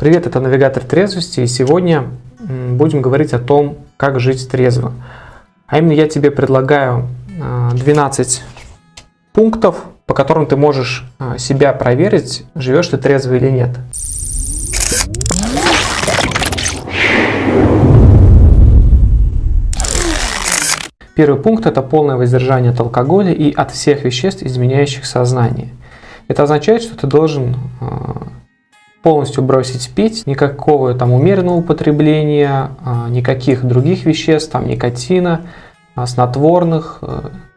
Привет, это Навигатор трезвости, и сегодня будем говорить о том, как жить трезво. А именно я тебе предлагаю 12 пунктов, по которым ты можешь себя проверить, живешь ты трезво или нет. Первый пункт – это полное воздержание от алкоголя и от всех веществ, изменяющих сознание. Это означает, что ты должен полностью бросить пить, никакого там умеренного употребления, никаких других веществ, там никотина, снотворных,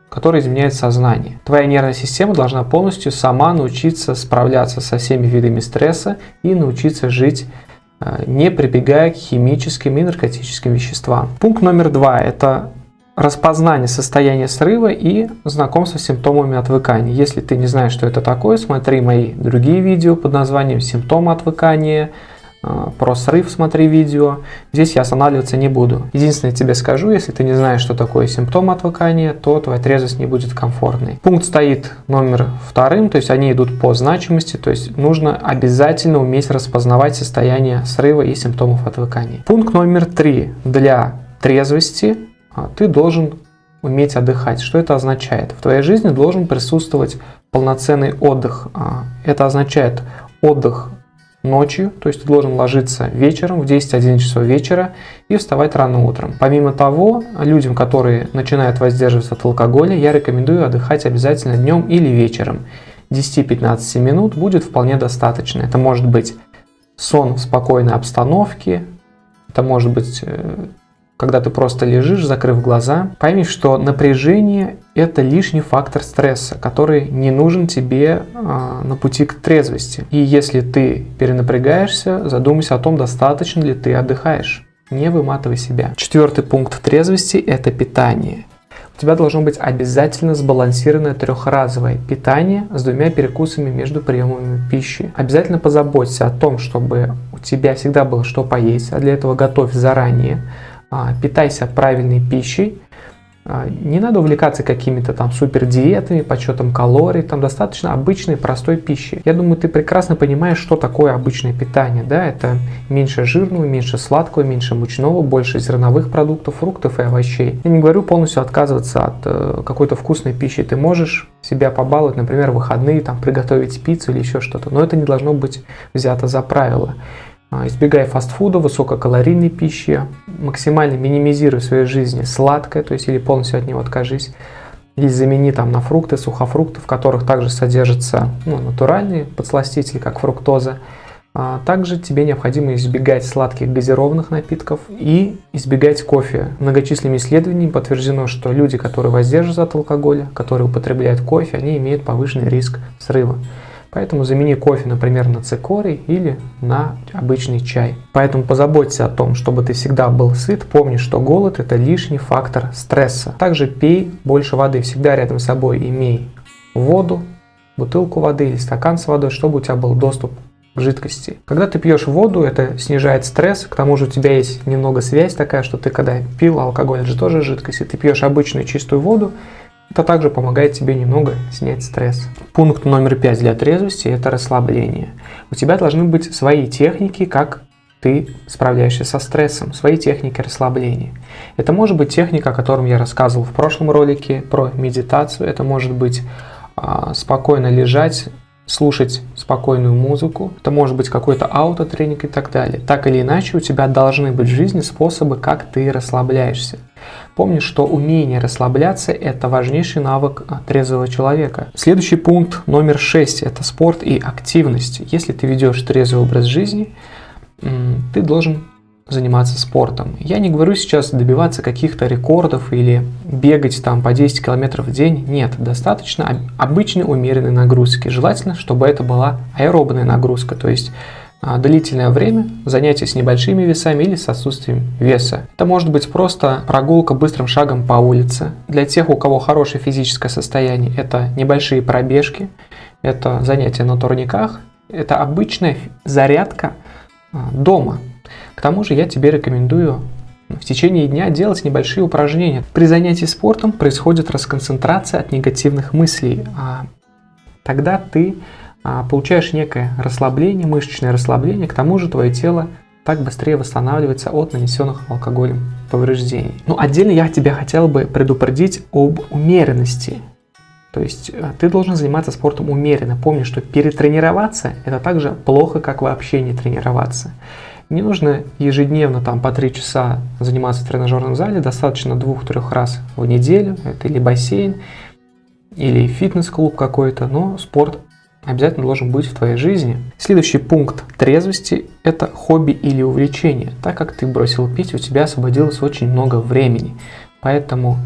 которые изменяют сознание. Твоя нервная система должна полностью сама научиться справляться со всеми видами стресса и научиться жить, не прибегая к химическим и наркотическим веществам. Пункт номер 2 – это распознание состояния срыва и знакомство с симптомами отвыкания. Если ты не знаешь, что это такое, смотри мои другие видео под названием «Симптомы отвыкания», про срыв смотри видео. Здесь я останавливаться не буду. Единственное, я тебе скажу, если ты не знаешь, что такое симптомы отвыкания, то твоя трезвость не будет комфортной. Пункт стоит номер 2, то есть они идут по значимости, то есть нужно обязательно уметь распознавать состояние срыва и симптомов отвыкания. Пункт номер 3. Для трезвости ты должен уметь отдыхать. Что это означает? В твоей жизни должен присутствовать полноценный отдых. Это означает отдых ночью, то есть ты должен ложиться вечером в 10-11 часов вечера и вставать рано утром. Помимо того, людям, которые начинают воздерживаться от алкоголя, я рекомендую отдыхать обязательно днем или вечером. 10-15 минут будет вполне достаточно. Это может быть сон в спокойной обстановке, это может быть когда ты просто лежишь, закрыв глаза. Пойми, что напряжение – это лишний фактор стресса, который не нужен тебе на пути к трезвости. И если ты перенапрягаешься, задумайся о том, достаточно ли ты отдыхаешь. Не выматывай себя. 4 пункт трезвости – это питание. У тебя должно быть обязательно сбалансированное трехразовое питание с 2 перекусами между приемами пищи. Обязательно позаботься о том, чтобы у тебя всегда было что поесть, а для этого готовь заранее. Питайся правильной пищей, не надо увлекаться какими-то там супер диетами, подсчетом калорий, там достаточно обычной простой пищи. Я думаю, ты прекрасно понимаешь, что такое обычное питание, да, это меньше жирного, меньше сладкого, меньше мучного, больше зерновых продуктов, фруктов и овощей. Я не говорю полностью отказываться от какой-то вкусной пищи, ты можешь себя побаловать, например, в выходные, там приготовить пиццу или еще что-то, но это не должно быть взято за правило. Избегай фастфуда, высококалорийной пищи, максимально минимизируй в своей жизни сладкое, то есть или полностью от него откажись, или замени там на фрукты, сухофрукты, в которых также содержатся натуральные подсластители, как фруктоза. Также тебе необходимо избегать сладких газированных напитков и избегать кофе. Многочисленными исследованиями подтверждено, что люди, которые воздерживаются от алкоголя, которые употребляют кофе, они имеют повышенный риск срыва. Поэтому замени кофе, например, на цикорий или на обычный чай. Поэтому позаботься о том, чтобы ты всегда был сыт. Помни, что голод – это лишний фактор стресса. Также пей больше воды. Всегда рядом с собой имей воду, бутылку воды или стакан с водой, чтобы у тебя был доступ к жидкости. Когда ты пьешь воду, это снижает стресс. К тому же у тебя есть немного связь такая, что ты когда пил алкоголь, это же тоже жидкость, и ты пьешь обычную чистую воду, это также помогает тебе немного снять стресс. Пункт номер 5 для трезвости – это расслабление. У тебя должны быть свои техники, как ты справляешься со стрессом, свои техники расслабления. Это может быть техника, о которой я рассказывал в прошлом ролике, про медитацию. Это может быть спокойно лежать, слушать спокойную музыку. Это может быть какой-то аутотренинг и так далее. Так или иначе, у тебя должны быть в жизни способы, как ты расслабляешься. Помни, что умение расслабляться – это важнейший навык трезвого человека. Следующий пункт номер 6 – это спорт и активность. Если ты ведешь трезвый образ жизни, ты должен заниматься спортом. Я не говорю сейчас добиваться каких-то рекордов или бегать там по 10 километров в день. Нет, достаточно обычной умеренной нагрузки. Желательно, чтобы это была аэробная нагрузка, то есть длительное время, занятия с небольшими весами или с отсутствием веса. Это может быть просто прогулка быстрым шагом по улице. Для тех, у кого хорошее физическое состояние, это небольшие пробежки, это занятия на турниках, это обычная зарядка дома. К тому же я тебе рекомендую в течение дня делать небольшие упражнения. При занятии спортом происходит расконцентрация от негативных мыслей. Тогда ты получаешь некое расслабление, мышечное расслабление, к тому же твое тело так быстрее восстанавливается от нанесенных алкоголем повреждений. Отдельно я тебя хотел бы предупредить об умеренности. То есть ты должен заниматься спортом умеренно. Помни, что перетренироваться – это так же плохо, как вообще не тренироваться. Не нужно ежедневно по 3 часа заниматься в тренажерном зале, достаточно 2-3 раз в неделю. Это или бассейн, или фитнес-клуб какой-то, но спорт обязательно должен быть в твоей жизни. Следующий пункт трезвости – это хобби или увлечение. Так как ты бросил пить, у тебя освободилось очень много времени. Поэтому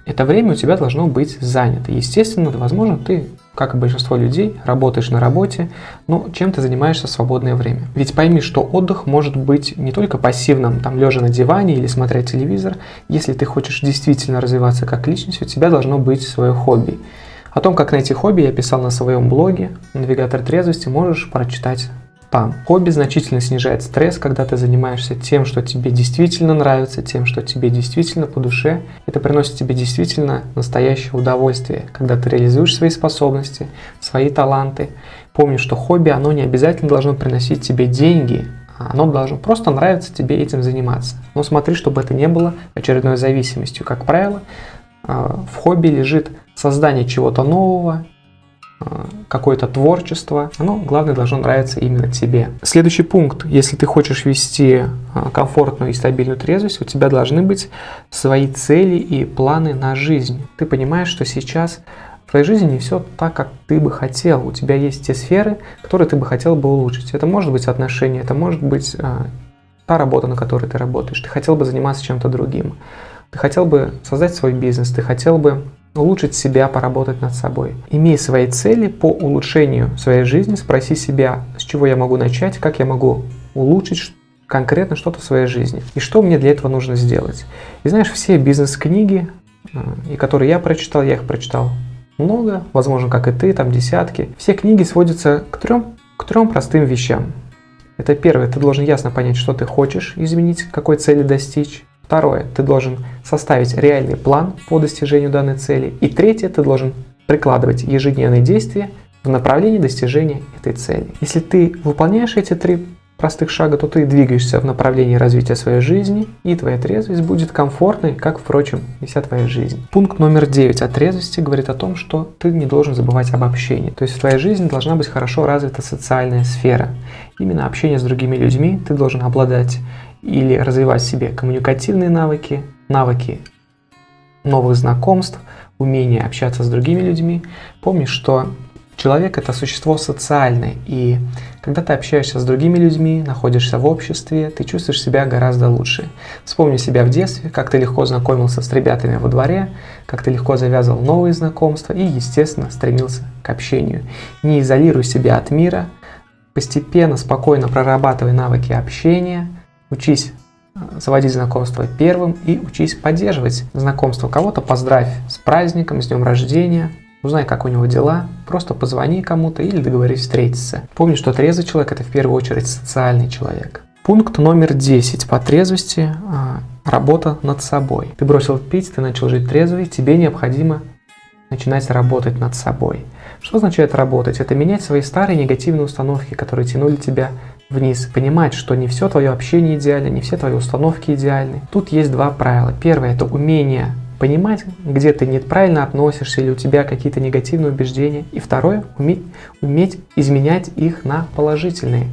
это время у тебя должно быть занято. Естественно, возможно, ты, как и большинство людей, работаешь на работе, но чем ты занимаешься в свободное время? Ведь пойми, что отдых может быть не только пассивным, лежа на диване или смотря телевизор. Если ты хочешь действительно развиваться как личность, у тебя должно быть свое хобби. О том, как найти хобби, я писал на своем блоге «Навигатор трезвости», можешь прочитать там. Хобби значительно снижает стресс, когда ты занимаешься тем, что тебе действительно нравится, тем, что тебе действительно по душе. Это приносит тебе действительно настоящее удовольствие, когда ты реализуешь свои способности, свои таланты. Помни, что хобби, оно не обязательно должно приносить тебе деньги, оно должно просто нравиться тебе этим заниматься. Но смотри, чтобы это не было очередной зависимостью. Как правило, в хобби лежит создание чего-то нового, какое-то творчество. Оно, главное, должно нравиться именно тебе. Следующий пункт. Если ты хочешь вести комфортную и стабильную трезвость, у тебя должны быть свои цели и планы на жизнь. Ты понимаешь, что сейчас в твоей жизни не все так, как ты бы хотел. У тебя есть те сферы, которые ты бы хотел бы улучшить. Это может быть отношения, это может быть та работа, на которой ты работаешь. Ты хотел бы заниматься чем-то другим. Ты хотел бы создать свой бизнес, ты хотел бы улучшить себя, поработать над собой. Имей свои цели по улучшению своей жизни, спроси себя, с чего я могу начать, как я могу улучшить конкретно что-то в своей жизни, и что мне для этого нужно сделать. И знаешь, все бизнес-книги, и которые я их прочитал много, возможно, как и ты, десятки, все книги сводятся к трем простым вещам. Это первое, ты должен ясно понять, что ты хочешь изменить, какой цели достичь. Второе, ты должен составить реальный план по достижению данной цели. И третье, ты должен прикладывать ежедневные действия в направлении достижения этой цели. Если ты выполняешь эти 3 простых шага, то ты двигаешься в направлении развития своей жизни, и твоя трезвость будет комфортной, как, впрочем, и вся твоя жизнь. Пункт номер 9 о трезвости говорит о том, что ты не должен забывать об общении. То есть в твоей жизни должна быть хорошо развита социальная сфера. Именно общение с другими людьми ты должен обладать или развивать в себе коммуникативные навыки, навыки новых знакомств, умение общаться с другими людьми. Помни, что человек – это существо социальное, и когда ты общаешься с другими людьми, находишься в обществе, ты чувствуешь себя гораздо лучше. Вспомни себя в детстве, как ты легко знакомился с ребятами во дворе, как ты легко завязывал новые знакомства и, естественно, стремился к общению. Не изолируй себя от мира, постепенно, спокойно прорабатывай навыки общения, учись заводить знакомство первым и учись поддерживать знакомство. Кого-то поздравь с праздником, с днем рождения, узнай, как у него дела, просто позвони кому-то или договорись встретиться. Помни, что трезвый человек – это в первую очередь социальный человек. Пункт номер 10 по трезвости – работа над собой. Ты бросил пить, ты начал жить трезвый, тебе необходимо начинать работать над собой. Что означает работать? Это менять свои старые негативные установки, которые тянули тебя вниз. Понимать, что не все твое общение идеально, не все твои установки идеальны. Тут есть 2 правила. Первое – это умение понимать, где ты неправильно относишься или у тебя какие-то негативные убеждения. И второе – уметь изменять их на положительные.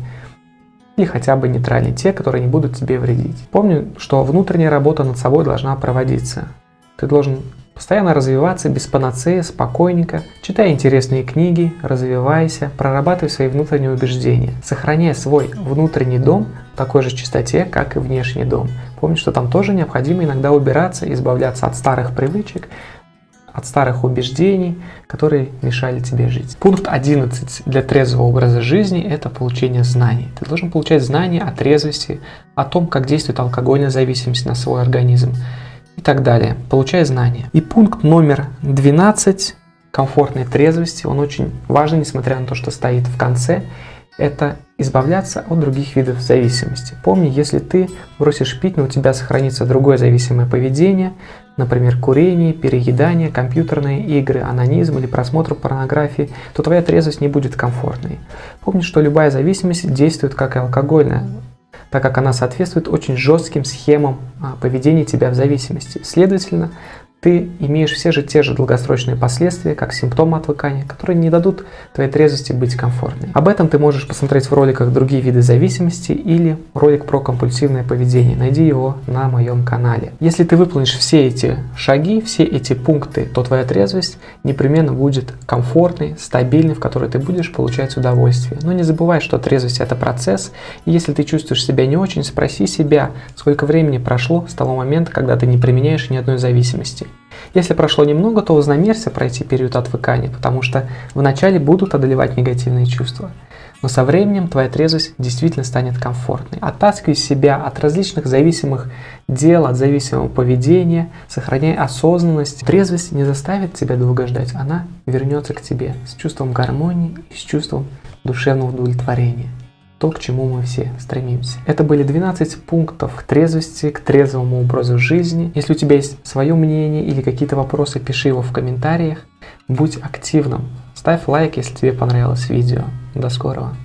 Или хотя бы нейтральные, те, которые не будут тебе вредить. Помни, что внутренняя работа над собой должна проводиться. Ты должен постоянно развиваться без панацеи, спокойненько, читай интересные книги, развивайся, прорабатывай свои внутренние убеждения, сохраняй свой внутренний дом в такой же чистоте, как и внешний дом. Помни, что там тоже необходимо иногда убираться, избавляться от старых привычек, от старых убеждений, которые мешали тебе жить. Пункт 11 для трезвого образа жизни – это получение знаний. Ты должен получать знания о трезвости, о том, как действует алкогольная зависимость на свой организм и так далее. Получай знания. И пункт номер 12 комфортной трезвости, он очень важен, несмотря на то, что стоит в конце. это избавляться от других видов зависимости. Помни, если ты бросишь пить, но у тебя сохранится другое зависимое поведение, например, курение, переедание, компьютерные игры, анонизм или просмотр порнографии, то твоя трезвость не будет комфортной. Помни, что любая зависимость действует как и алкогольная, так как она соответствует очень жестким схемам поведения тебя в зависимости. Следовательно, ты имеешь все же те же долгосрочные последствия, как симптомы отвыкания, которые не дадут твоей трезвости быть комфортной. Об этом ты можешь посмотреть в роликах «Другие виды зависимости» или ролик про компульсивное поведение. Найди его на моем канале. Если ты выполнишь все эти шаги, все эти пункты, то твоя трезвость непременно будет комфортной, стабильной, в которой ты будешь получать удовольствие. Но не забывай, что трезвость – это процесс, и если ты чувствуешь себя не очень, спроси себя, сколько времени прошло с того момента, когда ты не применяешь ни одной зависимости. Если прошло немного, то вознамерься пройти период отвыкания, потому что вначале будут одолевать негативные чувства. Но со временем твоя трезвость действительно станет комфортной. Оттаскивай себя от различных зависимых дел, от зависимого поведения, сохраняй осознанность. Трезвость не заставит тебя долго ждать, она вернется к тебе с чувством гармонии и с чувством душевного удовлетворения. То, к чему мы все стремимся. Это были 12 пунктов к трезвости, к трезвому образу жизни. Если у тебя есть свое мнение или какие-то вопросы, пиши его в комментариях. Будь активным. Ставь лайк, если тебе понравилось видео. До скорого.